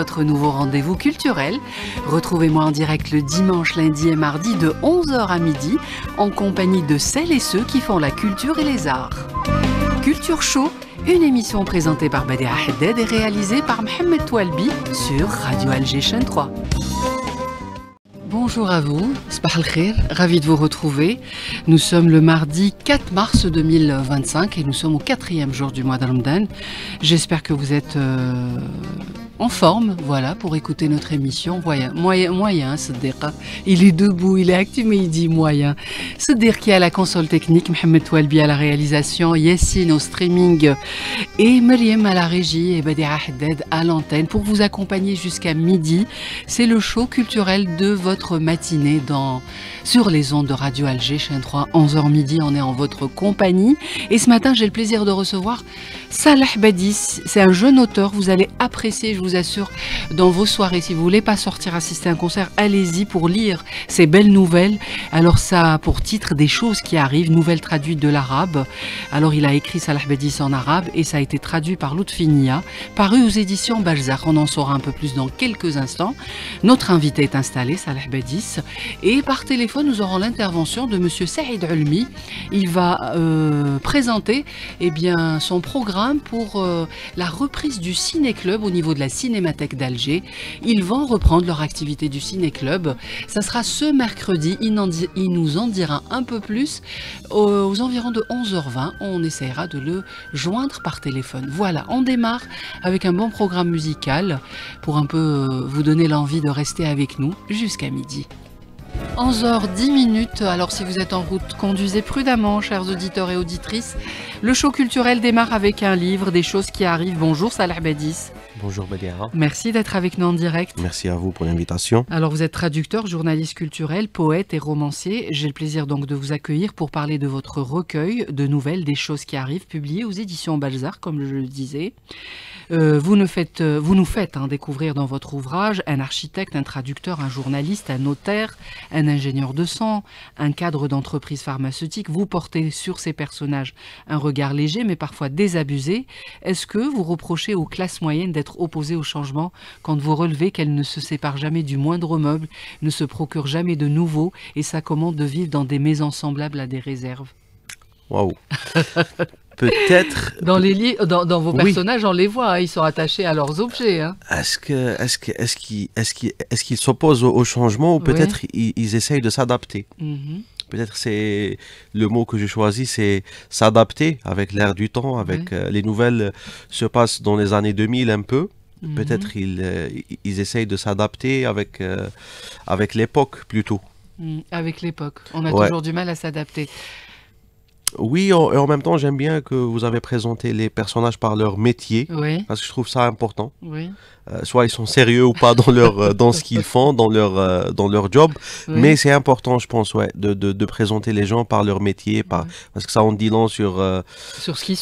Votre nouveau rendez-vous culturel. Retrouvez-moi en direct le dimanche, lundi et mardi de 11 h à midi en compagnie de celles et ceux qui font la culture et les arts. Culture Show, une émission présentée par Badia Haddad et réalisée par Mohamed Toualbi sur Radio Alger Chaîne 3. Bonjour à vous, Sabah al-Khir, ravi de vous retrouver. Nous sommes le mardi 4 mars 2025 et nous sommes au 4e jour du mois de Ramadan. J'espère que vous êtes en forme, voilà, pour écouter notre émission. Moyen, Siddiqa. Il est debout, il est actif, mais il dit moyen. Siddiq qui est à la console technique, Mohamed Toualbi à la réalisation, Yassine au streaming et Myriam à la régie et Badia Haddad à l'antenne pour vous accompagner jusqu'à midi. C'est le show culturel de votre matinée sur les ondes de Radio Alger, chaîne 3, 11 h midi, on est en votre compagnie. Et ce matin, j'ai le plaisir de recevoir Salah Badis. C'est un jeune auteur, vous allez apprécier, je vous assure, dans vos soirées. Si vous voulez pas sortir assister à un concert, allez-y pour lire ces belles nouvelles. Alors ça a pour titre Des choses qui arrivent, nouvelles traduites de l'arabe. Alors il a écrit Salah Badis en arabe et ça a été traduit par Lutfi Nia, paru aux éditions Balzac. On en saura un peu plus dans quelques instants. Notre invité est installé, Salah Badis, et par téléphone nous aurons l'intervention de monsieur Saïd Ulmi. Il va présenter son programme pour la reprise du ciné-club au niveau de la Cinémathèque d'Alger. Ils vont reprendre leur activité du ciné-club. Ça sera ce mercredi. Il nous en dira un peu plus aux environs de 11 h 20. On essaiera de le joindre par téléphone. Voilà, on démarre avec un bon programme musical pour un peu vous donner l'envie de rester avec nous jusqu'à midi. 11 h 10. Alors si vous êtes en route, conduisez prudemment, chers auditeurs et auditrices. Le show culturel démarre avec un livre, Des choses qui arrivent. Bonjour Salah Badis. Bonjour Badia. Merci d'être avec nous en direct. Merci à vous pour l'invitation. Alors vous êtes traducteur, journaliste culturel, poète et romancier. J'ai le plaisir donc de vous accueillir pour parler de votre recueil de nouvelles, Des choses qui arrivent, publié aux éditions Balzac, comme je le disais. Vous nous faites découvrir dans votre ouvrage un architecte, un traducteur, un journaliste, un notaire, un ingénieur de sang, un cadre d'entreprise pharmaceutique. Vous portez sur ces personnages un regard léger mais parfois désabusé. Est-ce que vous reprochez aux classes moyennes d'être opposées au changement quand vous relevez qu'elles ne se séparent jamais du moindre meuble, ne se procurent jamais de nouveau et s'accommodent de vivre dans des maisons semblables à des réserves? Waouh. Peut-être dans vos personnages, on les voit, hein, ils sont attachés à leurs objets. Hein. Est-ce qu'ils s'opposent au changement ou peut-être ils essayent de s'adapter? Peut-être c'est le mot que j'ai choisi, c'est s'adapter avec l'air du temps, avec les nouvelles se passent dans les années 2000 un peu. Peut-être ils essayent de s'adapter avec l'époque plutôt. Avec l'époque, on a toujours du mal à s'adapter. Oui, et en même temps, j'aime bien que vous avez présenté les personnages par leur métier, parce que je trouve ça important. Soit ils sont sérieux ou pas dans ce qu'ils font, dans leur job, mais c'est important, je pense, de présenter les gens par leur métier, parce que ça en dit long sur ce qu'ils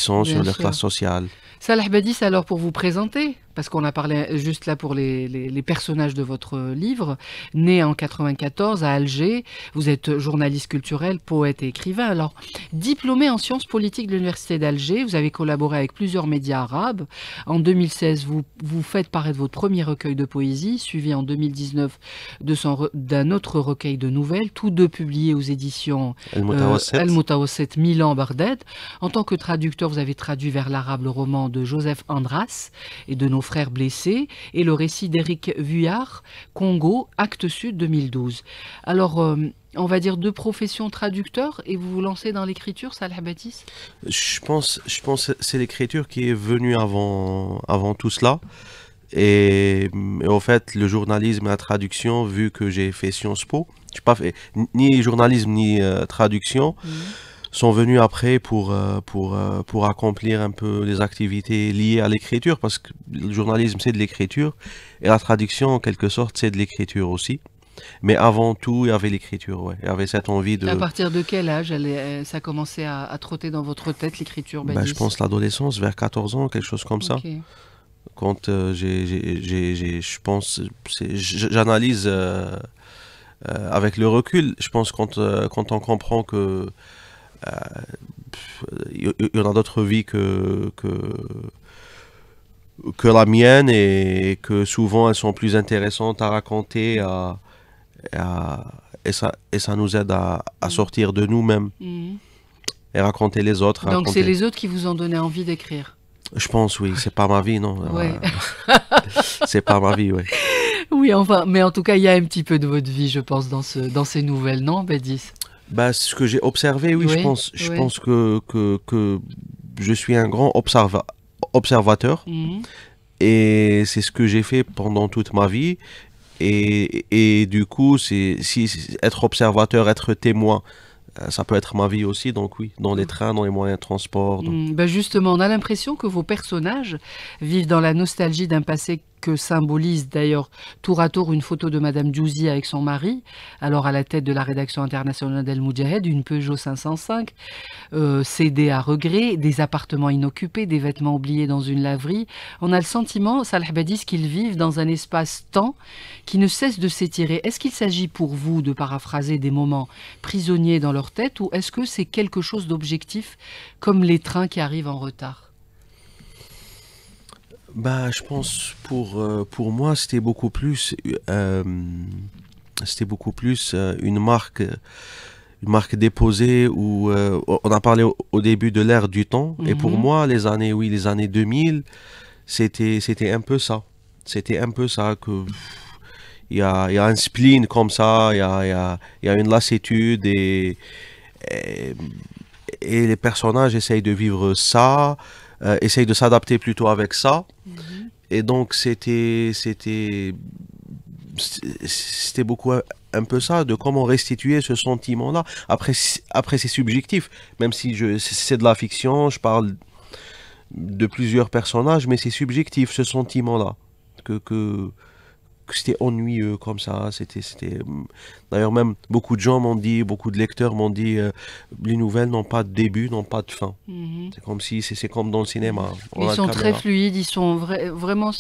sont, sur leur classe sociale. Salah Badis, alors pour vous présenter, parce qu'on a parlé juste là pour les personnages de votre livre, né en 94 à Alger, vous êtes journaliste culturel, poète et écrivain. Alors, diplômé en sciences politiques de l'Université d'Alger, vous avez collaboré avec plusieurs médias arabes. En 2016, vous faites paraître votre premier recueil de poésie, suivi en 2019 d'un autre recueil de nouvelles, tous deux publiés aux éditions Al-Mutawassit Milan-Barded. En tant que traducteur, vous avez traduit vers l'arabe le roman de Joseph Andras et de Nos frères blessés et le récit d'Éric Vuillard, Congo, Actes Sud 2012. Alors, on va dire de profession traducteur et vous vous lancez dans l'écriture, Salah Badis? Je pense que c'est l'écriture qui est venue avant tout cela. Et en fait, le journalisme et la traduction, vu que j'ai fait Sciences Po, je n'ai pas fait ni journalisme ni traduction, sont venus après pour accomplir un peu les activités liées à l'écriture, parce que le journalisme c'est de l'écriture et la traduction en quelque sorte c'est de l'écriture aussi. Mais avant tout, il y avait l'écriture, il y avait cette envie de... À partir de quel âge ça a commencé à trotter dans votre tête, l'écriture, Badis? Je pense l'adolescence, vers 14 ans, quelque chose comme ça. Quand je pense, j'analyse avec le recul, je pense quand on comprend que il y en a d'autres vies que la mienne et que souvent elles sont plus intéressantes à raconter à- et ça nous aide à Mm. sortir de nous-mêmes Mhm. et raconter les autres, Donc c'est raconter. les autres qui vous ont donné envie d'écrire. Je pense, oui, c'est pas ma vie, non. Ouais. C'est pas ma vie, oui. Oui, enfin, mais en tout cas, il y a un petit peu de votre vie, je pense, dans ces nouvelles, non, Bédis? Bah, ce que j'ai observé, oui, Oui, je oui. pense que je suis un grand observateur Mhm. et c'est ce que j'ai fait pendant toute ma vie. Et du coup, être observateur, être témoin, ça peut être ma vie aussi. Donc oui, dans les trains, dans les moyens de transport. Ben justement, on a l'impression que vos personnages vivent dans la nostalgie d'un passé que symbolise d'ailleurs tour à tour une photo de Madame Djouzi avec son mari, alors à la tête de la rédaction internationale d'El Moudjahed, une Peugeot 505, cédée à regret, des appartements inoccupés, des vêtements oubliés dans une laverie. On a le sentiment, Salah Badis, qu'ils vivent dans un espace-temps qui ne cesse de s'étirer. Est-ce qu'il s'agit pour vous de paraphraser des moments prisonniers dans leur tête ou est-ce que c'est quelque chose d'objectif comme les trains qui arrivent en retard? Bah, je pense pour moi, euh, c'était beaucoup plus une marque déposée où on a parlé au début de l'ère du temps. Et pour Mhm. moi, les années 2000, c'était un peu ça. C'était un peu ça que il y a un spleen comme ça, il y a une lassitude et, et les personnages essayent de vivre ça, essayent de s'adapter plutôt avec ça. Mhm. Et donc c'était beaucoup un peu ça, de comment restituer ce sentiment-là. Après c'est subjectif, même si c'est de la fiction, je parle de plusieurs personnages, mais c'est subjectif ce sentiment-là. Que, que, que c'était ennuyeux comme ça. D'ailleurs, même beaucoup de gens m'ont dit, beaucoup de lecteurs m'ont dit, les nouvelles n'ont pas de début, n'ont pas de fin. Mhm. C'est comme si, c'est comme dans le cinéma. On Ils a la sont très caméra. fluides, ils sont vraiment,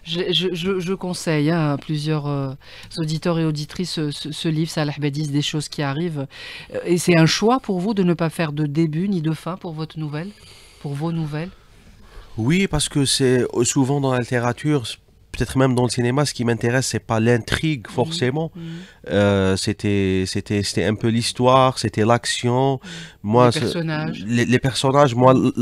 je conseille hein, à plusieurs auditeurs et auditrices ce livre, Salah Badis, des choses qui arrivent. Et c'est un choix pour vous de ne pas faire de début ni de fin pour votre nouvelle, pour vos nouvelles. Oui, parce que c'est souvent dans la littérature, peut-être même dans le cinéma, ce qui m'intéresse, c'est pas l'intrigue Mhm, forcément. mhm. C'était un peu l'histoire, c'était l'action. Les Moi, personnages. les personnages, moi, Mhm.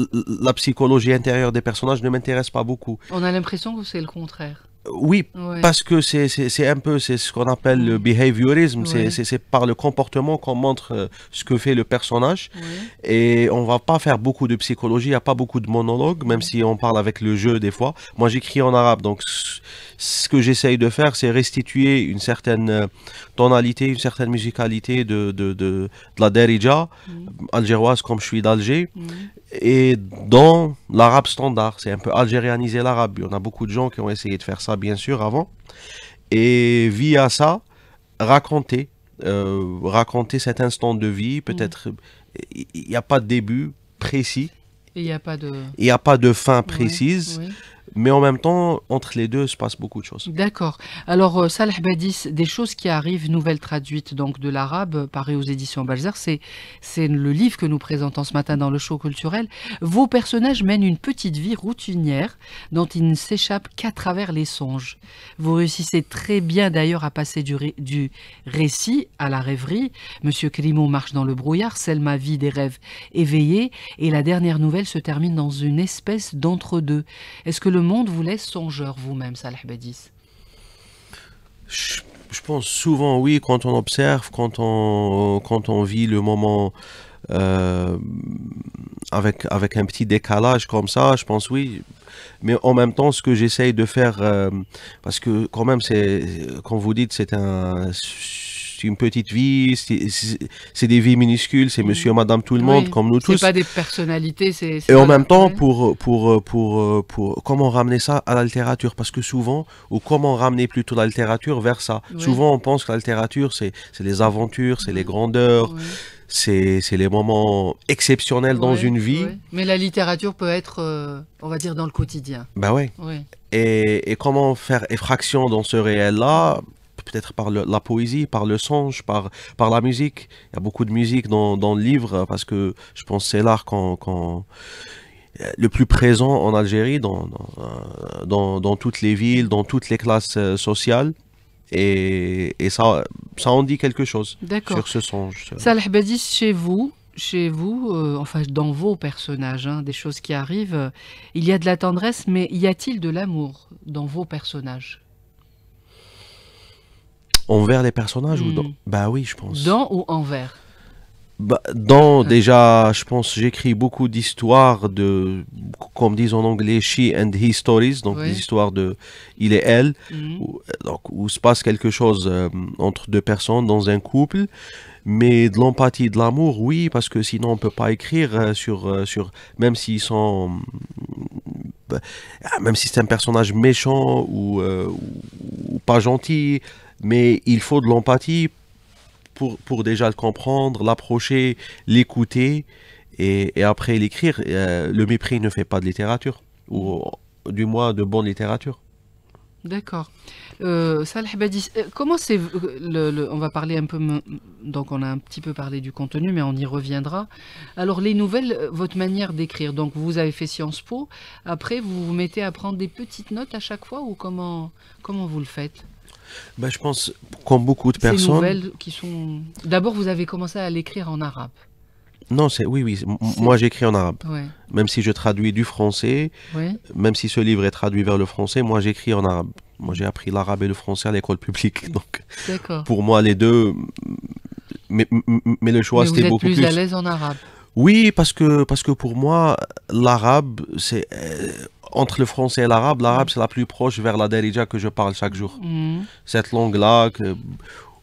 la psychologie intérieure des personnages ne m'intéresse pas beaucoup. On a l'impression que c'est le contraire. Oui, Ouais. parce que c'est un peu, c'est ce qu'on appelle le Mhm. behaviorisme. Ouais. C'est par le comportement qu'on montre ce que fait le personnage. Ouais. Et on va pas faire beaucoup de psychologie, il n'y a pas beaucoup de monologues, même Mhm. si on parle avec le jeu des fois. Moi, j'écris en arabe, donc ce que j'essaye de faire, c'est restituer une certaine tonalité, une certaine musicalité de la derija Mhm. algéroise, comme je suis d'Alger, Mhm. et dans l'arabe standard. C'est un peu algérianiser l'arabe. Il y en a beaucoup de gens qui ont essayé de faire ça, bien sûr, avant. Et via ça, raconter, raconter cet instant de vie. Mhm. Peut-être, il n'y a pas de début précis, Et il n'y a pas de... il n'y a pas de fin Ouais. précise, Ouais. mais en même temps, entre les deux, se passe beaucoup de choses. D'accord. Alors, Salah Badis, des choses qui arrivent, nouvelle traduite donc de l'arabe, paru aux éditions Balzer, c'est le livre que nous présentons ce matin dans le show culturel. Vos personnages mènent une petite vie routinière dont ils ne s'échappent qu'à travers les songes. Vous réussissez très bien d'ailleurs à passer du récit à la rêverie. Monsieur Crimo marche dans le brouillard, Selma vit des rêves éveillés, et la dernière nouvelle se termine dans une espèce d'entre-deux. Est-ce que le monde vous laisse songeur vous-même, Salah Badis? Je, je pense souvent, oui, quand on observe, quand on vit le moment euh, avec un petit décalage comme ça, je pense oui. Mais en même temps, ce que j'essaye de faire, parce que quand même, comme vous dites, c'est une petite vie, c'est des vies minuscules, c'est monsieur, Mhm. madame, tout le monde, Oui, comme nous c'est tous. pas des personnalités, Et en même voilà. temps, Ouais. comment ramener ça à la littérature? Parce que souvent, ou comment ramener plutôt la littérature vers ça? Ouais. Souvent, on pense que la littérature, c'est les aventures, c'est les Ouais. grandeurs, Ouais. c'est les moments exceptionnels dans Ouais. une vie. Ouais. Mais la littérature peut être, on va dire, dans le quotidien. Ben ouais. Ouais. Et comment faire effraction dans ce réel-là? Peut-être par la poésie, par le songe, par la musique. Il y a beaucoup de musique dans le livre parce que je pense que c'est l'art le plus présent en Algérie, dans toutes les villes, dans toutes les classes sociales. Et ça en dit quelque chose D'accord. sur ce songe. Salah Badis, enfin dans vos personnages, hein, des choses qui arrivent, il y a de la tendresse, mais y a-t-il de l'amour dans vos personnages? Envers les personnages ou dans... Hmm. Bah oui, je pense. Dans ou envers? Bah, déjà, je pense, j'écris beaucoup d'histoires comme disent en anglais, she and he stories, donc Oui. des histoires de il et elle, Hmm. où se passe quelque chose entre deux personnes dans un couple, mais de l'empathie, de l'amour, oui, parce que sinon on peut pas écrire même s'ils sont, bah, même si c'est un personnage méchant ou pas gentil, mais il faut de l'empathie pour déjà le comprendre, l'approcher, l'écouter et après l'écrire. Le mépris ne fait pas de littérature, ou du moins de bonne littérature. D'accord. Salah Badis, comment c'est on va parler un peu, donc on a un petit peu parlé du contenu, mais on y reviendra. Alors les nouvelles, votre manière d'écrire, donc vous avez fait Sciences Po, après vous vous mettez à prendre des petites notes à chaque fois ou comment vous le faites? Ben, je pense, comme beaucoup de Ces personnes, nouvelles qui sont... D'abord vous avez commencé à l'écrire en arabe. non, oui, moi j'écris en arabe. Ouais, Même si je traduis du français, ouais, même si ce livre est traduit vers le français, moi j'écris en arabe. Moi j'ai appris l'arabe et le français à l'école publique, donc d'accord. pour moi les deux, mais le choix Mais vous c'était êtes beaucoup plus à plus. l'aise en arabe. Oui, parce que pour moi, l'arabe, c'est entre le français et l'arabe, c'est la plus proche vers la Darija que je parle chaque jour. Mhm. Cette langue-là,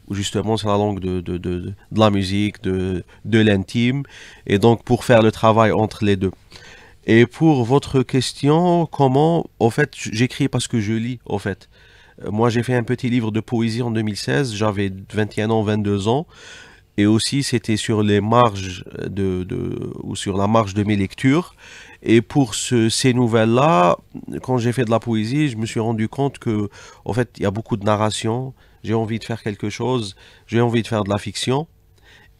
où justement, c'est la langue de la musique, de l'intime, et donc pour faire le travail entre les deux. Et pour votre question, comment, au fait, j'écris parce que je lis, au fait. Moi, j'ai fait un petit livre de poésie en 2016, j'avais 21 ans, 22 ans. Et aussi, c'était sur les marges ou sur la marge de mes lectures. Et pour ces nouvelles-là, quand j'ai fait de la poésie, je me suis rendu compte que, en fait, il y a beaucoup de narration. J'ai envie de faire quelque chose. J'ai envie de faire de la fiction.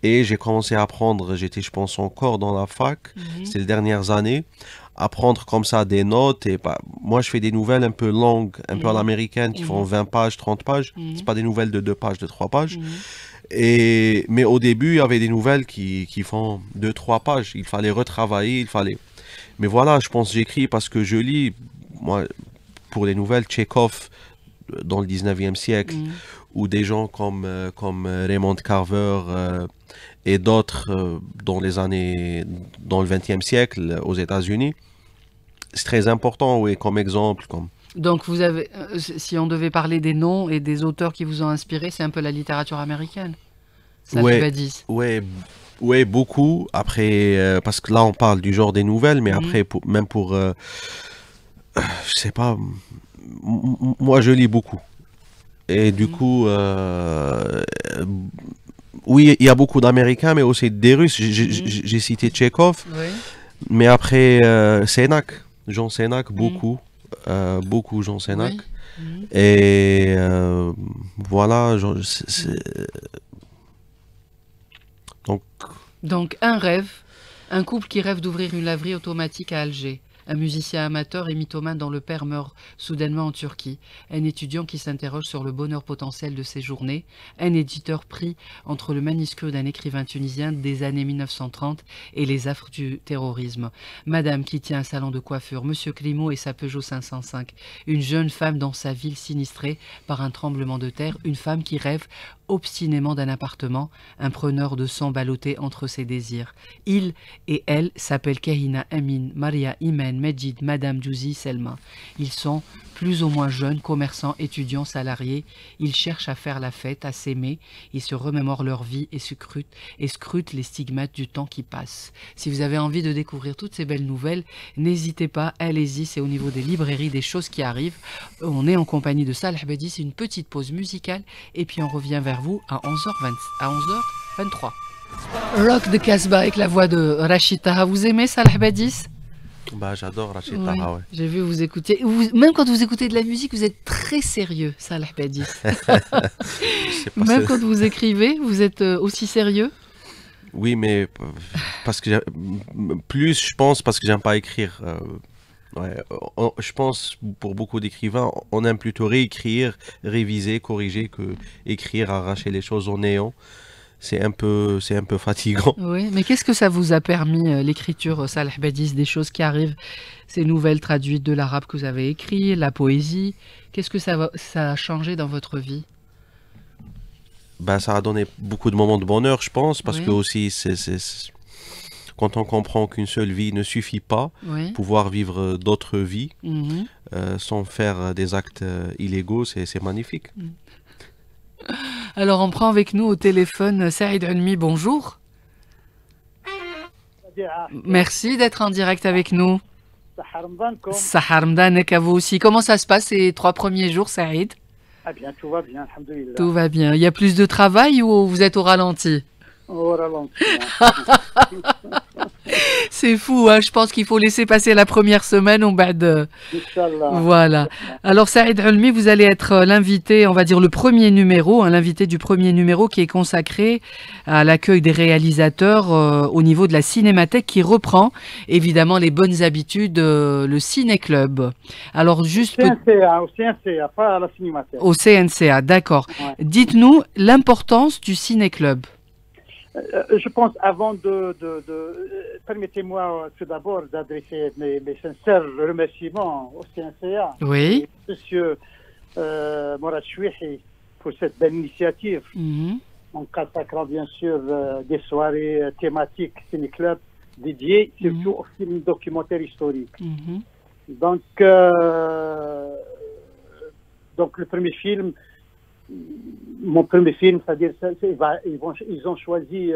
Et j'ai commencé à apprendre, j'étais, je pense, encore dans la fac, Mhm. c'était les dernières années, à prendre comme ça des notes. Et bah, moi, je fais des nouvelles un peu longues, un peu à Mhm. l'américaine, qui font Mhm. 20 pages, 30 pages. C'est Mhm. pas des nouvelles de 2 pages, de 3 pages. Mhm. Mais au début, il y avait des nouvelles qui font 2 3 pages. Il fallait retravailler, il fallait. Mais voilà, je pense que j'écris parce que je lis, moi, pour les nouvelles, Tchekhov dans le 19e siècle, Mhm. ou des gens comme Raymond Carver et d'autres dans le 20e siècle aux États-Unis. C'est très important, oui, comme exemple. Donc vous avez, si on devait parler des noms et des auteurs qui vous ont inspiré, c'est un peu la littérature américaine. Salah Ouais, Badis. ouais, ouais, beaucoup. Après, parce que là, on parle du genre des nouvelles, mais Mhm. après, même pour, je sais pas, moi, je lis beaucoup. Et du Mhm. coup, oui, il y a beaucoup d'Américains, mais aussi des Russes. Mhm. J'ai cité Tchekhov, Oui. mais après, Sénac, Jean Sénac, Mhm. beaucoup Jean Sénac. Oui. Mhm. Et voilà, donc, Donc un rêve, un couple qui rêve d'ouvrir une laverie automatique à Alger. Un musicien amateur et mythomane dont le père meurt soudainement en Turquie. Un étudiant qui s'interroge sur le bonheur potentiel de ses journées. Un éditeur pris entre le manuscrit d'un écrivain tunisien des années 1930 et les affres du terrorisme. Madame qui tient un salon de coiffure. Monsieur Climo et sa Peugeot 505. Une jeune femme dans sa ville sinistrée par un tremblement de terre. Une femme qui rêve obstinément d'un appartement. Un preneur de sang ballotté entre ses désirs. Il et elle s'appellent Kahina, Amin, Maria, Imen, Medjid, Madame Djouzi, Selma. Ils sont plus ou moins jeunes, commerçants, étudiants, salariés. Ils cherchent à faire la fête, à s'aimer. Ils se remémorent leur vie et scrutent les stigmates du temps qui passe. Si vous avez envie de découvrir toutes ces belles nouvelles, n'hésitez pas, allez-y, c'est au niveau des librairies, des choses qui arrivent. On est en compagnie de Salah Badis, c'est une petite pause musicale et puis on revient vers vous à 11h23. Rock de Casbah avec la voix de Rachid Taha. Vous aimez Salah Badis? bah, j'adore Rachid Oui, Taha, ouais. j'ai vu vous écoutiez. Même quand vous écoutez de la musique, vous êtes très sérieux, Salah Badis. Je sais pas, Même quand vous écrivez, vous êtes aussi sérieux? Oui, mais parce que plus je pense parce que j'aime pas écrire. Ouais, je pense pour beaucoup d'écrivains, on aime plutôt réécrire, réviser, corriger que écrire, arracher les choses au néant. C'est un peu fatigant. Oui, mais qu'est-ce que ça vous a permis, l'écriture, Salah Badiz, des choses qui arrivent, ces nouvelles traduites de l'arabe que vous avez écrit, la poésie, qu'est-ce que ça a changé dans votre vie? Ben, ça a donné beaucoup de moments de bonheur, je pense, parce que Oui, aussi, quand on comprend qu'une seule vie ne suffit pas, oui. pouvoir vivre d'autres vies Mhm. sans faire des actes illégaux, c'est magnifique. Alors on prend avec nous au téléphone Saïd Ulmi, bonjour. Merci d'être en direct avec nous. صحة رمضانكم. Sahar Mdanek à vous aussi. Comment ça se passe ces 3 premiers jours, Saïd? Ah bien, tout va bien, Tout alhamdoulilah. va bien. Il y a plus de travail ou vous êtes au ralenti? Au ralenti, hein. C'est fou, hein, je pense qu'il faut laisser passer la première semaine. Inch'Allah. Voilà. Alors Saïd Hulmi, vous allez être l'invité, on va dire le premier numéro, hein, l'invité du premier numéro qui est consacré à l'accueil des réalisateurs au niveau de la Cinémathèque qui reprend évidemment les bonnes habitudes, le Ciné-Club. Alors juste Au CNCA, pas à la cinémathèque. au CNCA, d'accord. Ouais. Dites-nous l'importance du Ciné-Club. Je pense, avant permettez-moi tout d'abord d'adresser mes sincères remerciements au CNCA Oui. et Monsieur Mourad Chouihi pour cette belle initiative, Mhm. en consacrant bien sûr des soirées thématiques ciné-club dédiées surtout aux films documentaires historiques. Mhm. Donc le premier film, mon premier film, c'est-à-dire ils ont choisi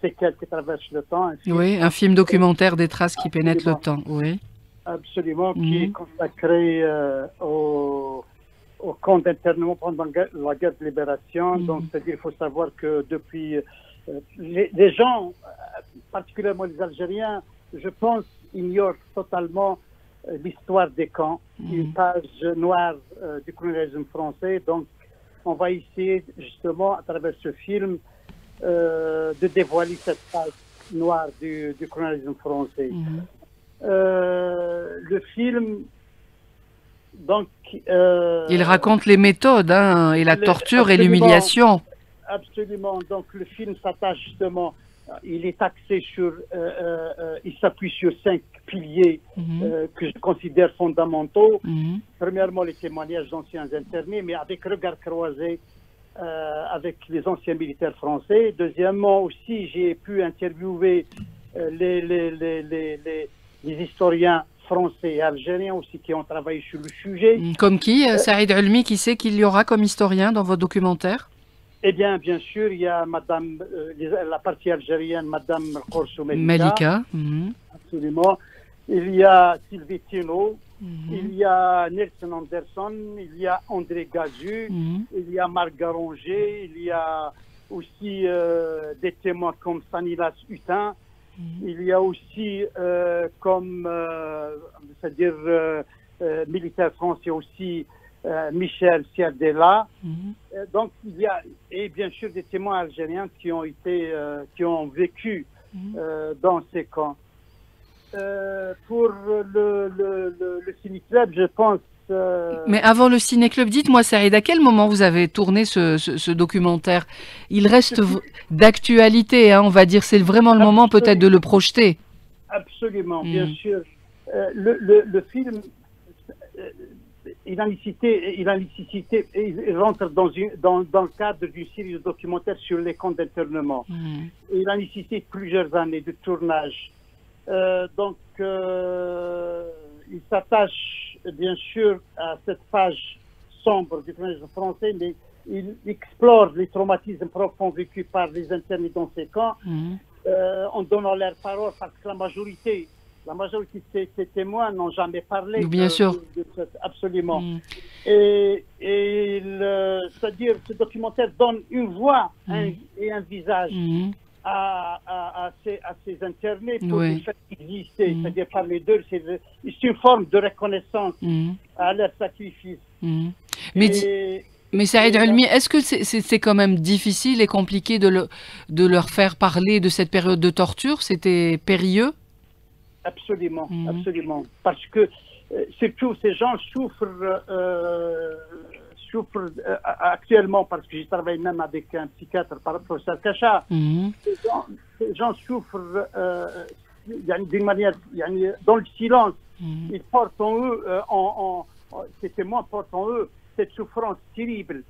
Séquelles qui traversent le temps, un film Oui, un film documentaire des traces qui pénètrent le temps. Oui. absolument qui est Mhm. consacré au camp d'internement pendant la guerre de libération. Mhm. Donc c'est-à-dire il faut savoir que depuis les gens, particulièrement les Algériens, je pense, ignorent totalement l'histoire des camps, une page noire du colonialisme français. Donc on va essayer justement à travers ce film de dévoiler cette page noire du colonialisme français. Mhm. Le film, donc... Il raconte les méthodes hein, et la torture et absolument, l'humiliation. absolument. Donc le film s'attache justement, il est axé sur, il s'appuie sur 5 piliers que je considère fondamentaux. Mhm. Premièrement, les témoignages d'anciens internés, mais avec regard croisé avec les anciens militaires français. Deuxièmement, aussi, j'ai pu interviewer les historiens français et algériens aussi qui ont travaillé sur le sujet. Comme qui, Saïd Hulmi, qui sait qu'il y aura comme historien dans votre documentaire? Eh bien sûr, il y a Madame, la partie algérienne, Madame Khorsou Melika. Malika. Mhm. Absolument. Il y a Sylvie Tino, il y a Nelson Anderson, il y a André Gazu, il y a Marc Garanger, il y a aussi des témoins comme Sanilas Hutin, il y a aussi comme, c'est-à-dire militaire français aussi, Michel Siardella. Donc il y a, et bien sûr des témoins algériens qui ont vécu dans ces camps. Pour le Ciné-Club, je pense... Mais avant le Ciné-Club, dites-moi, Saïd, à quel moment vous avez tourné ce documentaire? Il reste d'actualité, hein, on va dire, c'est vraiment le moment peut-être de le projeter. Absolument, bien sûr. Le film, il rentre dans le cadre d'une série de documentaires sur les camps d'internement. Il a nécessité plusieurs années de tournage. Donc, il s'attache bien sûr à cette page sombre du colonialisme français, mais il explore les traumatismes profonds vécus par les internés dans ces camps, en donnant leur parole, parce que la majorité de ces témoins n'ont jamais parlé. Bien sûr. Absolument. Et c'est-à-dire, ce documentaire donne une voix et un visage à ces internés pour les faire exister, c'est-à-dire parler d'eux, c'est une forme de reconnaissance à leur sacrifice. Mais Mais Saïd Ulmi, est-ce que c'est quand même difficile et compliqué de leur faire parler de cette période de torture? C'était périlleux? Absolument, absolument. Parce que surtout ces gens souffrent actuellement, parce que je travaille même avec un psychiatre, par professeur Kacha. Ces gens souffrent d'une manière, dans le silence. Ils portent en eux, ces témoins portent en eux cette souffrance terrible.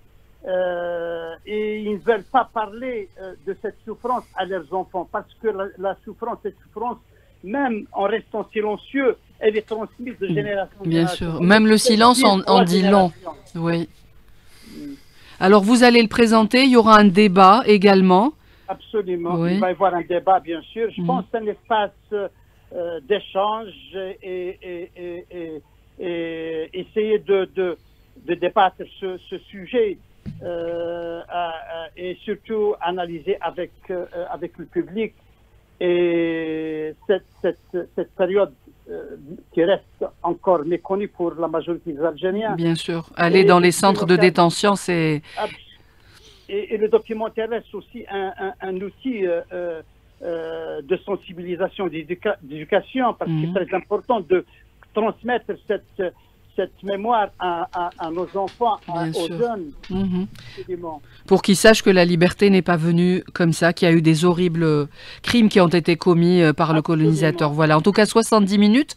Et ils ne veulent pas parler de cette souffrance à leurs enfants, parce que la souffrance, cette souffrance, même en restant silencieux, elle est transmise de génération en génération. Bien sûr, même le silence en dit long. Oui. Alors vous allez le présenter, il y aura un débat également. Absolument, oui. Il va y avoir un débat, bien sûr. Je pense que c'est un espace d'échange et essayer de débattre ce sujet et surtout analyser avec le public. Et cette période qui reste encore méconnue pour la majorité des Algériens. Bien sûr, aller dans les centres de détention, c'est... Et le documentaire reste aussi un outil de sensibilisation, d'éducation, parce que c'est très important de transmettre cette mémoire à nos enfants, aux jeunes. Pour qu'ils sachent que la liberté n'est pas venue comme ça, qu'il y a eu des horribles crimes qui ont été commis par le colonisateur. Voilà, en tout cas 70 minutes,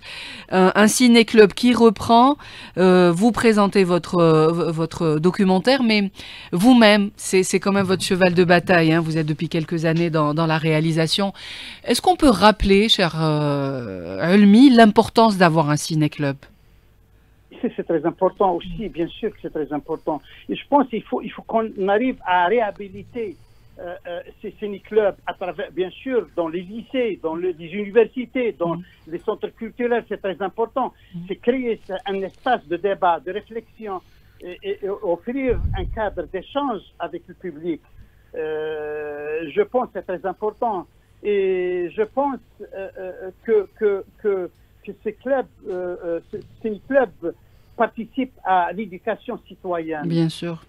un ciné-club qui reprend, vous présentez votre documentaire, mais vous-même, c'est quand même votre cheval de bataille, hein, vous êtes depuis quelques années dans la réalisation. Est-ce qu'on peut rappeler, cher Ulmi, l'importance d'avoir un ciné-club? C'est très important aussi, bien sûr que c'est très important. Et je pense qu'il faut qu'on arrive à réhabiliter ces ciné-clubs à travers, bien sûr, dans les lycées, dans les universités, dans les centres culturels, c'est très important. C'est créer un espace de débat, de réflexion et offrir un cadre d'échange avec le public. Je pense que c'est très important. Et je pense que ces clubs, ces ciné-clubs participent à l'éducation citoyenne. Bien sûr.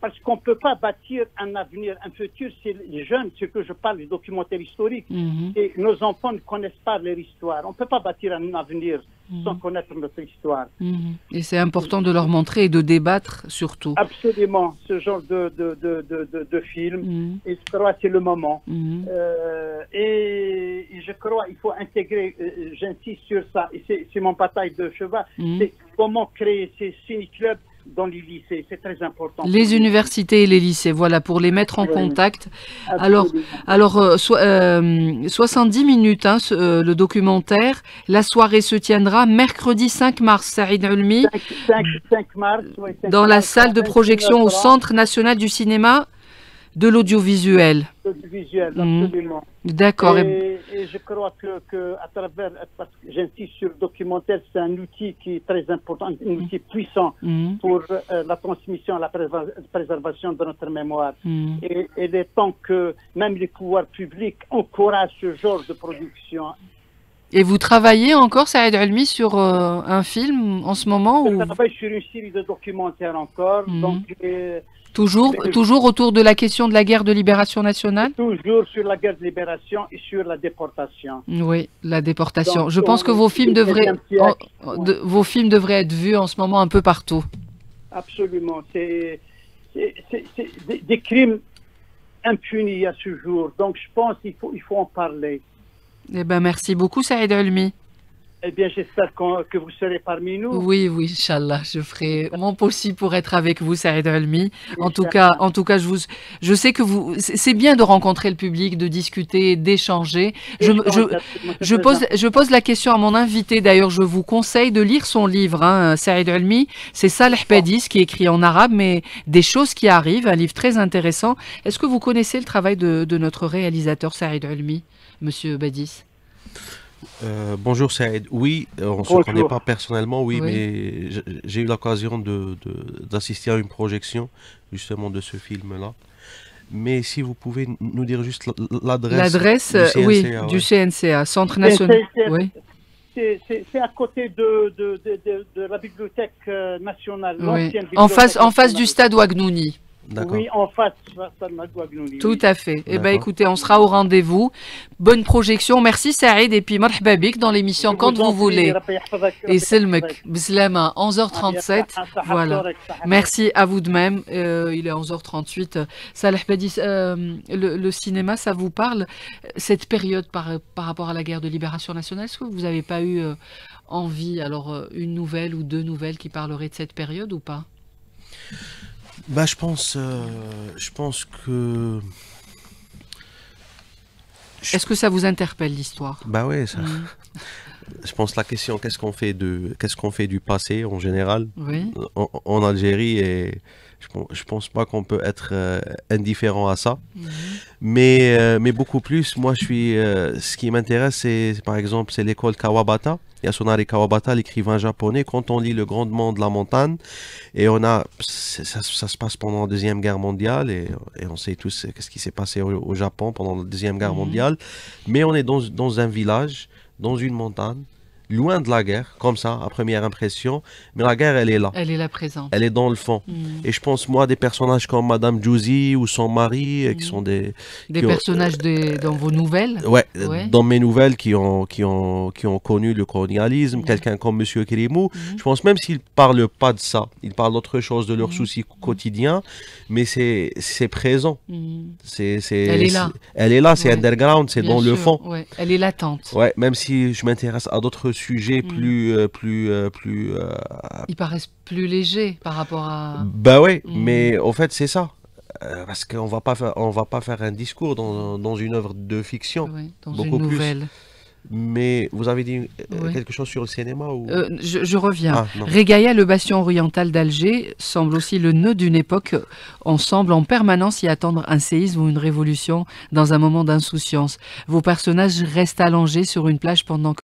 Parce qu'on ne peut pas bâtir un avenir, un futur, c'est les jeunes, ce que je parle, les documentaires historiques, et nos enfants ne connaissent pas leur histoire. On ne peut pas bâtir un avenir sans connaître notre histoire. Et c'est important de leur montrer et de débattre surtout. Absolument, ce genre de film, et je crois que c'est le moment. Et je crois qu'il faut intégrer, j'insiste sur ça, et c'est mon bataille de cheval, c'est comment créer ces ciné-clubs dans les lycées, c'est très important. Les universités et les lycées, voilà, pour les mettre en contact. Alors 70 minutes, hein, le documentaire. La soirée se tiendra mercredi 5 mars, Saïd Ulmi, 5 mars, oui, dans la salle de projection au Centre national du cinéma de l'audiovisuel. Absolument. D'accord. Et je crois que à travers, parce que j'insiste sur le documentaire, c'est un outil qui est très important, un outil puissant pour la transmission, la préservation de notre mémoire. Et il est temps que même les pouvoirs publics encouragent ce genre de production. Et vous travaillez encore, Saïd Ulmi, sur un film en ce moment? Je travaille sur une série de documentaires encore, donc... Toujours autour de la question de la guerre de libération nationale? Toujours sur la guerre de libération et sur la déportation. Oui, la déportation. Donc, je pense que vos films devraient être vus en ce moment un peu partout. Absolument. C'est des crimes impunis à ce jour. Donc je pense qu'il faut en parler. Eh bien, merci beaucoup, Saïd Ulmi. Eh bien, j'espère que vous serez parmi nous. Oui, Inch'Allah, je ferai mon possible pour être avec vous, Saïd Ulmi. En tout cas, je sais que c'est bien de rencontrer le public, de discuter, d'échanger. Je pose la question à mon invité. D'ailleurs, je vous conseille de lire son livre, hein, Saïd Ulmi. C'est Saleh Badis qui écrit en arabe, mais des choses qui arrivent, un livre très intéressant. Est-ce que vous connaissez le travail de notre réalisateur Saïd Ulmi, Monsieur Badis? Bonjour Saïd, oui, on ne se connaît pas personnellement, mais j'ai eu l'occasion d'assister à une projection justement de ce film-là. Mais si vous pouvez nous dire juste l'adresse du CNCA, Centre National. c'est à côté de la bibliothèque nationale, Oui. l'ancienne En bibliothèque face du nationale. stade Ouagnouni. D'accord. Oui, en face, ça de Ouagnouni, Tout oui. à fait. Eh ben, D'accord. écoutez, on sera au rendez-vous. Bonne projection. Merci Saïd. Et puis, marhaba bik dans l'émission Je quand vous en vous prie, voulez. Rabbi yahfazak, Et Rabbi Selmek, yahfazak. Bislama, Allez, 11h37. صحة Voilà. فطورك، صحة Merci à vous de même. Il est 11h38. Salah Badi, le cinéma, ça vous parle? Cette période par rapport à la guerre de libération nationale, est-ce que vous n'avez pas eu envie, alors une nouvelle ou deux nouvelles qui parleraient de cette période ou pas? Bah, je pense que, je- Est-ce que ça vous interpelle l'histoire? bah ouais, ça, Mhm. je pense la question, qu'est-ce qu'on fait du passé en général Oui. en Algérie, et je pense pas qu'on peut être indifférent à ça. Mhm. Mais beaucoup plus, moi, ce qui m'intéresse, par exemple, c'est l'école Kawabata. Yasunari Kawabata, l'écrivain japonais. Quand on lit Le Grondement de la montagne, et ça se passe pendant la Deuxième Guerre mondiale, et on sait tous qu'est-ce qui s'est passé au Japon pendant la Deuxième Guerre Mhm. mondiale. Mais on est dans un village, dans une montagne, loin de la guerre, comme ça, à première impression. Mais la guerre, elle est là. Elle est là présente. Elle est dans le fond. Mhm. Et je pense, moi, des personnages comme Madame Jouzi ou son mari, qui sont Mhm. Des qui ont, personnages dans vos nouvelles? ouais, Ouais. dans mes nouvelles, qui ont connu le colonialisme, Mhm. quelqu'un comme Monsieur Kérimou, Mhm. je pense même s'ils parlent pas de ça, ils parlent d'autre chose, de leurs Mhm. soucis quotidiens, mais c'est présent. Mhm. C'est, Elle est là. elle est là, c'est Ouais. underground, c'est Bien dans le sûr. fond. Ouais. Elle est latente. Ouais, même si je m'intéresse à d'autres sujets Mhm. plus, Ils paraissent plus légers par rapport à. bah ouais, Mhm. mais au fait c'est ça. Parce on va pas faire un discours dans une œuvre de fiction, Ouais, dans une beaucoup plus. nouvelle. Mais vous avez dit Ouais. quelque chose sur le cinéma ou... Je reviens. Ah non. Régaïa, le bastion oriental d'Alger, semble aussi le nœud d'une époque. On semble en permanence y attendre un séisme ou une révolution dans un moment d'insouciance. Vos personnages restent allongés sur une plage pendant que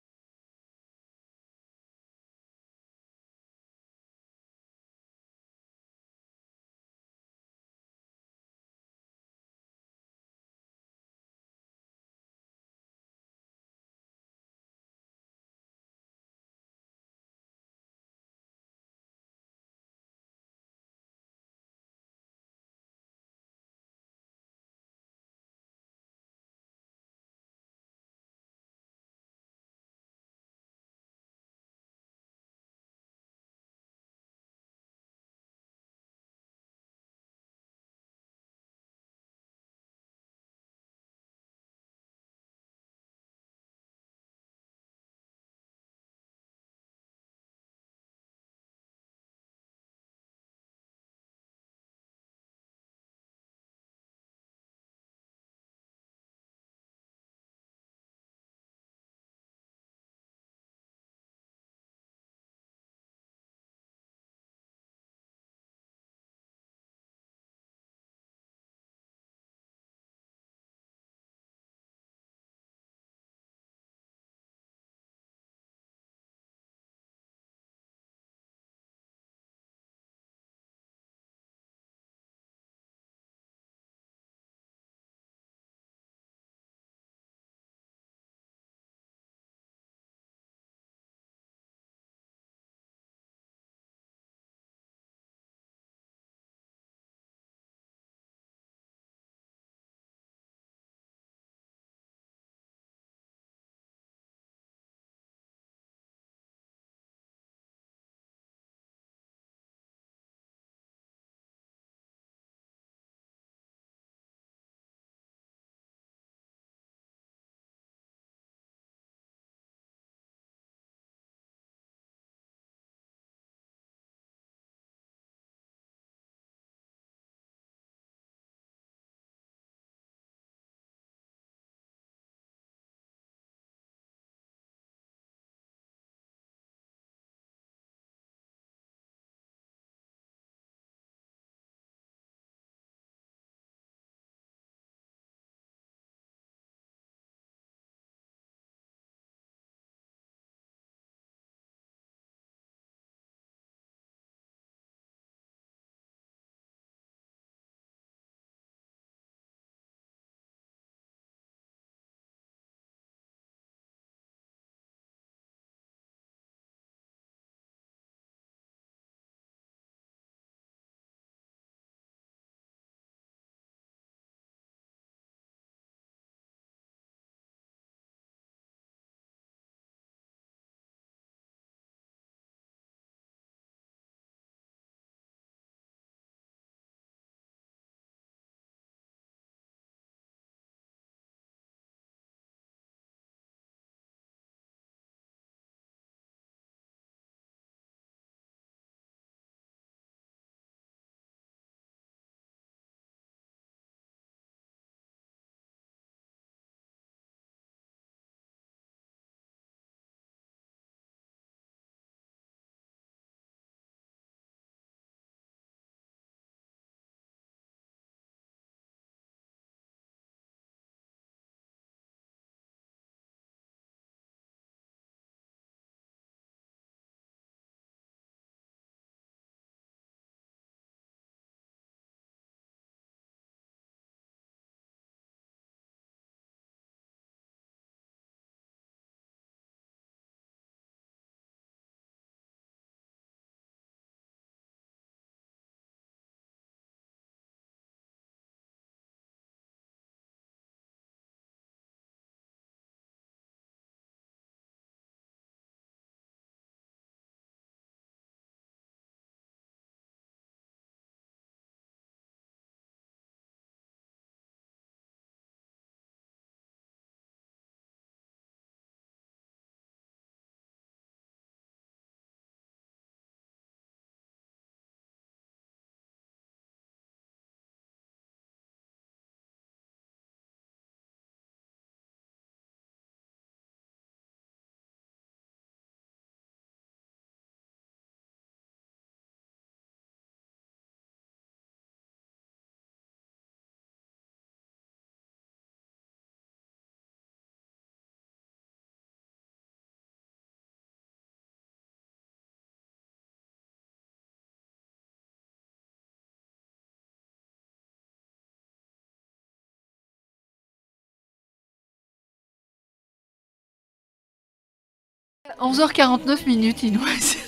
11h49 minutes, il nous reste.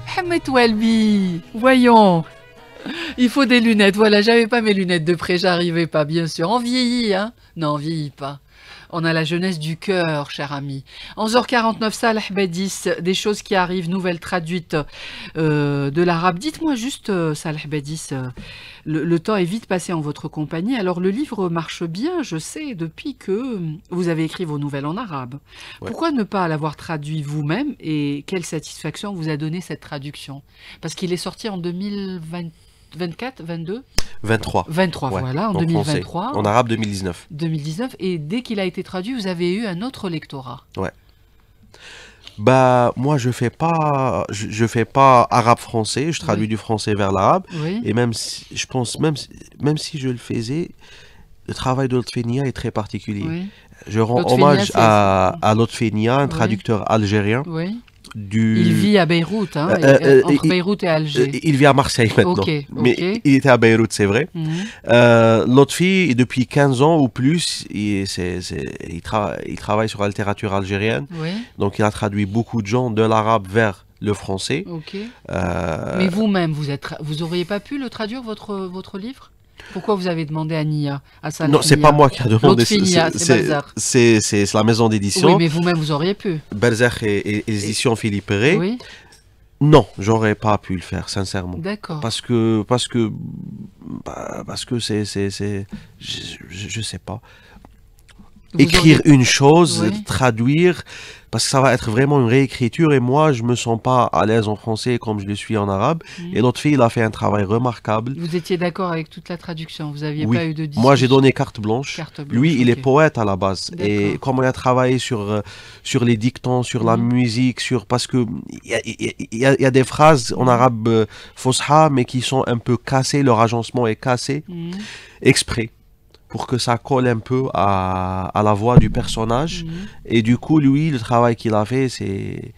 Mohamed Welby, voyons. Il faut des lunettes. Voilà, j'avais pas mes lunettes de près, j'arrivais pas, bien sûr. On vieillit, hein? Non, on vieillit pas. On a la jeunesse du cœur, cher ami. 11h49, Salah Bedis, des choses qui arrivent, nouvelles traduites de l'arabe. Dites-moi juste, Salah Bedis, le temps est vite passé en votre compagnie. Alors, le livre marche bien, je sais, depuis que vous avez écrit vos nouvelles en arabe. Ouais. Pourquoi ne pas l'avoir traduit vous-même et quelle satisfaction vous a donné cette traduction? Parce qu'il est sorti en 2024, 22 23. 23, ouais, voilà, en 2023. Français. En arabe, 2019. 2019, et dès qu'il a été traduit, vous avez eu un autre lectorat. Ouais. Bah, moi, je fais pas arabe-français, je traduis du français vers l'arabe. Oui. Et même si, je pense, même si je le faisais, le travail de Lotfi Nia est très particulier. Oui. Je rends hommage à Lotfi Nia, un traducteur algérien. Oui. Il vit à Beyrouth, hein, entre Beyrouth et Alger. Il vit à Marseille maintenant. Mais il était à Beyrouth, c'est vrai. Lotfi, depuis 15 ans ou plus, il travaille sur la littérature algérienne. Oui. Donc il a traduit beaucoup de gens de l'arabe vers le français. Mais vous-même, vous auriez pas pu le traduire, votre livre? Pourquoi vous avez demandé à Nia, à Salah? Non, c'est pas moi qui a demandé. C'est la maison d'édition. Oui, mais vous-même, vous auriez pu. Berzakh et les éditions Philippe Perret. Oui. Non, j'aurais pas pu le faire, sincèrement. D'accord. Parce que je sais pas. Écrire une chose, traduire, parce que ça va être vraiment une réécriture et moi je me sens pas à l'aise en français comme je le suis en arabe. Et l'autre fille, il a fait un travail remarquable. Vous étiez d'accord avec toute la traduction, vous n'aviez pas eu de discussion? Moi j'ai donné carte blanche. Lui, il est poète à la base. Et comme on a travaillé sur les dictons, sur la musique, parce que il y a des phrases en arabe fosha mais qui sont un peu cassées, leur agencement est cassé exprès, pour que ça colle un peu à la voix du personnage. Et du coup, lui, le travail qu'il a fait, c'est...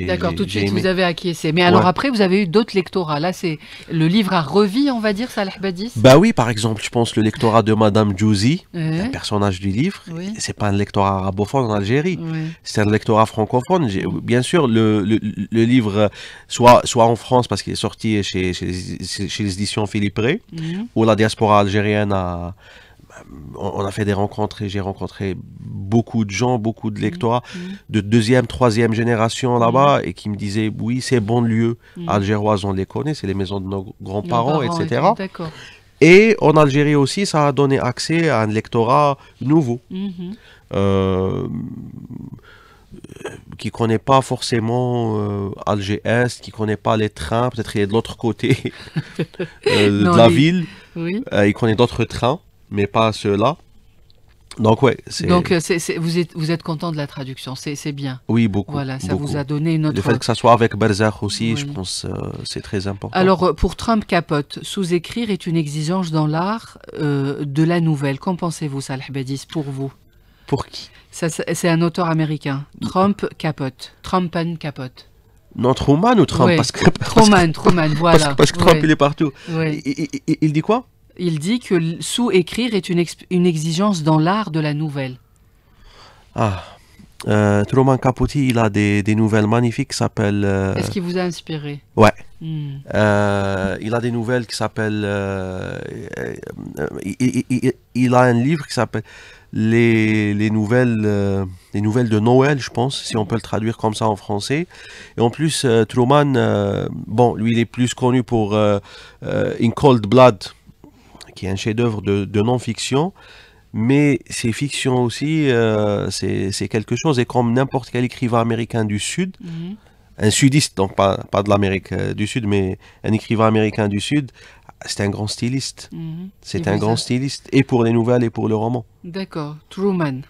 D'accord, tout de suite, vous avez acquiescé. Mais alors après, vous avez eu d'autres lectorats. Là, c'est le livre a revu, on va dire, Salah Bedis? Bah oui, par exemple, je pense le lectorat de Madame Djouzi, un personnage du livre, c'est pas un lectorat arabophone en Algérie, c'est un lectorat francophone. Bien sûr, le livre, soit en France, parce qu'il est sorti chez les éditions Philippe Perret, où la diaspora algérienne on a fait des rencontres et j'ai rencontré beaucoup de gens, beaucoup de lectorats de deuxième, troisième génération là-bas et qui me disaient oui, ces bons lieux algéroises, on les connaît, c'est les maisons de nos grands-parents, etc. Et en Algérie aussi, ça a donné accès à un lectorat nouveau. Qui ne connaît pas forcément Alger Est, qui ne connaît pas les trains, peut-être qu'il est de l'autre côté de la ville, il connaît d'autres trains, mais pas ceux-là. Donc ouais, donc vous êtes content de la traduction, c'est bien. Oui, beaucoup. Voilà, ça beaucoup. vous a donné une autre... Le fait que ça soit avec Berzakh aussi, je pense c'est très important. Alors pour Trump Capote, sous-écrire est une exigence dans l'art de la nouvelle. Qu'en pensez-vous, Salah Bedis, pour vous? Pour qui? C'est un auteur américain. Trump Capote. Trumpen Capote. Non, Truman ou Trump? Truman, voilà. Parce que Trump, il est partout. Il dit quoi? Il dit que sous-écrire est une exigence dans l'art de la nouvelle. Truman Capote, il a des nouvelles magnifiques qui s'appellent... Est-ce qu'il vous a inspiré? Ouais. Il a des nouvelles qui s'appellent... il a un livre qui s'appelle les nouvelles de Noël, je pense, si on peut le traduire comme ça en français. Et en plus, Truman, bon, lui, il est plus connu pour In Cold Blood, qui est un chef-d'œuvre de non-fiction, mais ces fictions aussi, c'est quelque chose. Et comme n'importe quel écrivain américain du Sud, un sudiste, donc pas de l'Amérique du Sud, mais un écrivain américain du Sud, c'est un grand styliste. C'est un grand styliste, et pour les nouvelles et pour le roman. D'accord, Truman.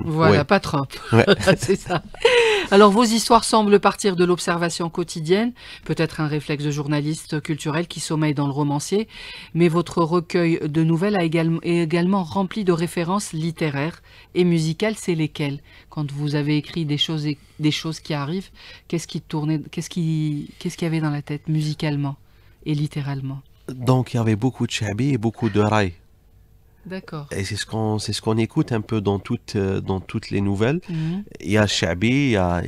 Voilà, pas Trump. C'est ça. Alors, vos histoires semblent partir de l'observation quotidienne, peut-être un réflexe de journaliste culturel qui sommeille dans le romancier, mais votre recueil de nouvelles est également rempli de références littéraires et musicales. C'est lesquelles? Quand vous avez écrit des choses qui arrivent, qu'est-ce qu'il y avait dans la tête musicalement et littéralement? Donc, il y avait beaucoup de shabi et beaucoup de raï. D'accord. Et c'est ce qu'on écoute un peu dans toutes les nouvelles. Il y a Shabi, il y a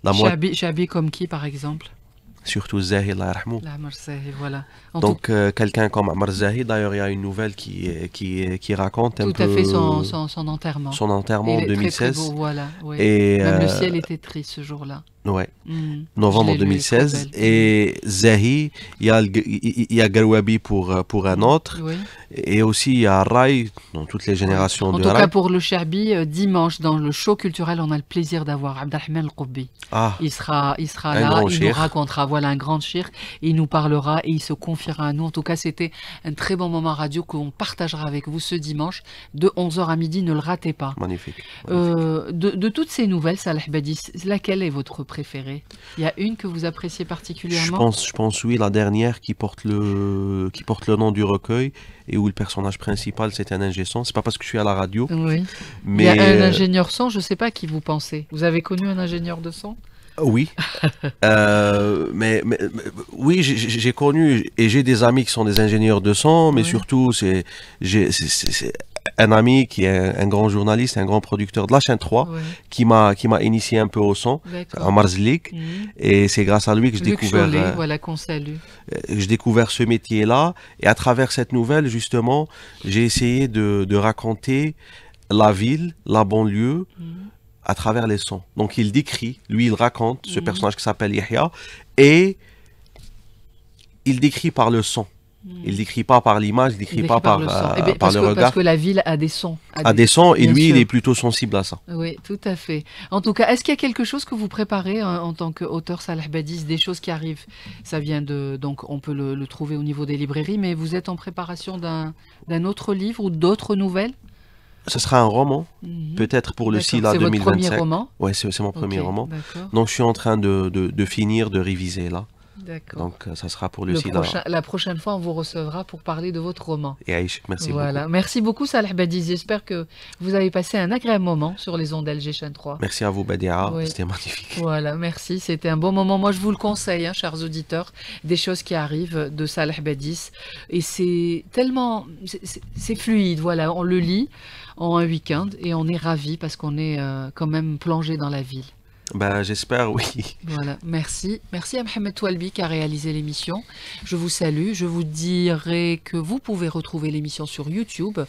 la moitié, Shabi comme qui, par exemple? surtout Zahi, Allah yarhamou. La Marseille, voilà. Donc, quelqu'un comme Amar Zahi, d'ailleurs, il y a une nouvelle qui raconte un tout peu à fait son enterrement. son enterrement en Il est très, 2016. très beau, voilà. Ouais. Et, Même le ciel était triste ce jour-là. ouais, Je novembre l'ai lu, elle est trop 2016. belle. Et Zahi, il y a Garwabi pour un autre. Oui. Et aussi, il y a Rai, dans toutes les générations En de tout Rai. cas, pour le Shabi, dimanche, dans le show culturel, on a le plaisir d'avoir Abdelrahman El-Qoubi. Ah, Il sera un là, grand il nous cheikh. racontera, voilà, un grand shir, et il nous parlera et il se confiera à nous. En tout cas, c'était un très bon moment radio qu'on partagera avec vous ce dimanche de 11h à midi, ne le ratez pas. Magnifique. De toutes ces nouvelles, Salah Badis, laquelle est votre préférée? Il y a une que vous appréciez particulièrement? Je pense, oui, la dernière qui porte le nom du recueil et où le personnage principal c'est un ingé son. C'est pas parce que je suis à la radio, Oui. mais Il y a un ingénieur son, je ne sais pas à qui vous pensez. Vous avez connu un ingénieur de son? oui. Mais oui, j'ai connu et j'ai des amis qui sont des ingénieurs de son, mais Oui. surtout c'est un ami qui est un grand journaliste, un grand producteur de la chaîne 3 Oui. qui m'a initié un peu au son, D'accord. Omar Zlik. Mhm. Et c'est grâce à lui que j'ai Luc découvert, Cholet, voilà, qu'on salue. j'ai découvert ce métier-là. Et à travers cette nouvelle, justement, j'ai essayé de raconter la ville, la banlieue, à travers les sons. Donc il décrit, lui il raconte ce personnage qui s'appelle Yahya, et il décrit par le son. Il décrit pas par l'image, il décrit Il pas décrit par le son. Eh bien, par le regard. parce que la ville a des sons. À des sons, et bien lui sûr. il est plutôt sensible à ça. Oui, tout à fait. En tout cas, est-ce qu'il y a quelque chose que vous préparez en tant qu'auteur Salah Badis, des choses qui arrivent? Ça vient de... Donc, on peut le trouver au niveau des librairies, mais vous êtes en préparation d'un autre livre ou d'autres nouvelles? Ce sera un roman, Mhm. peut-être pour le D'accord. SILA C'est votre 2025. premier roman? Ouais, c'est mon premier Ok, roman. D'accord. Donc je suis en train de finir, de réviser là. D'accord. Donc ça sera pour le SILA. La prochaine fois, on vous recevra pour parler de votre roman. Et Aïch, merci Voilà. beaucoup. Merci beaucoup, Salah Badis. J'espère que vous avez passé un agréable moment sur les ondes LG Chaîne 3. Merci à vous, Badia. Oui. C'était magnifique. Voilà, merci. C'était un bon moment. Moi, je vous le conseille, hein, chers auditeurs, des choses qui arrivent de Salah Badis. Et c'est tellement... C'est fluide, voilà. On le lit en un week-end et on est ravis parce qu'on est quand même plongé dans la ville. Ben, j'espère, oui. Voilà, merci. Merci à Mohamed Toualbi qui a réalisé l'émission. Je vous salue. Je vous dirai que vous pouvez retrouver l'émission sur YouTube.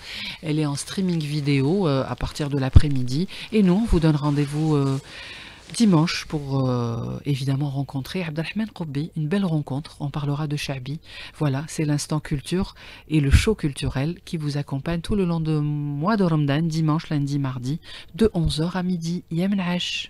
Elle est en streaming vidéo à partir de l'après-midi. Et nous, on vous donne rendez-vous dimanche pour évidemment rencontrer Abdelrahman El-Qoubi. Une belle rencontre. On parlera de Shabi. Voilà, c'est l'instant culture et le show culturel qui vous accompagne tout le long du mois de Ramadan, dimanche, lundi, mardi, de 11h à midi. Yemen Ash.